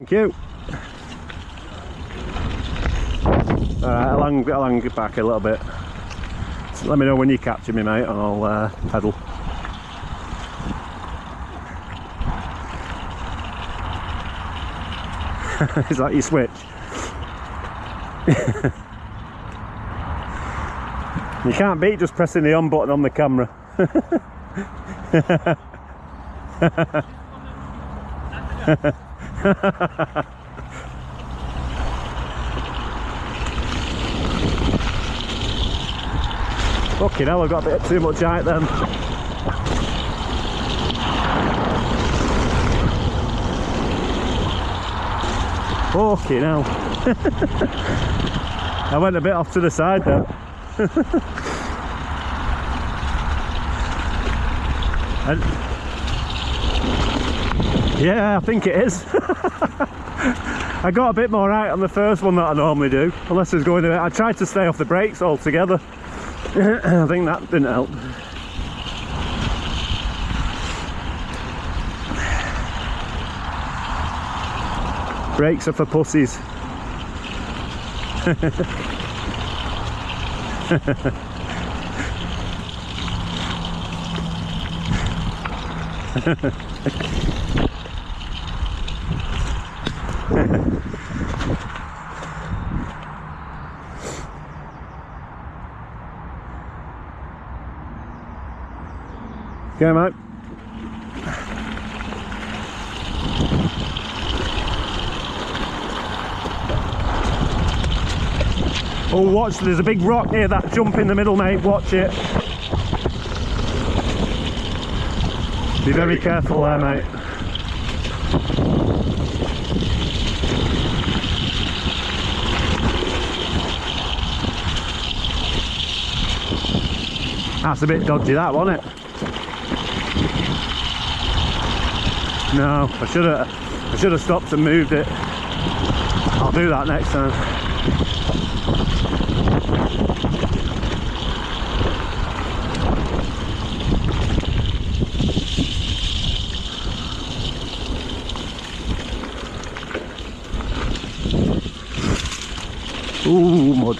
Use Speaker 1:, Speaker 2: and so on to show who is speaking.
Speaker 1: Thank you. Alright, I'll hang back a little bit. So let me know when you capture me, mate, and I'll pedal. Is that your switch? You can't beat just pressing the on button on the camera. Fucking hell, I've got a bit too much height then. Fucking hell. I went a bit off to the side there. And yeah, I think it is. I got a bit more height on the first one than I normally do, unless I was going to. I tried to stay off the brakes altogether. I think that didn't help. Brakes are for pussies. Go, mate. Oh, watch, there's a big rock near that jump in the middle, mate. Watch it. Be very careful there, mate. That's a bit dodgy, that, wasn't it? No, I should have stopped and moved it. I'll do that next time. Ooh, mud.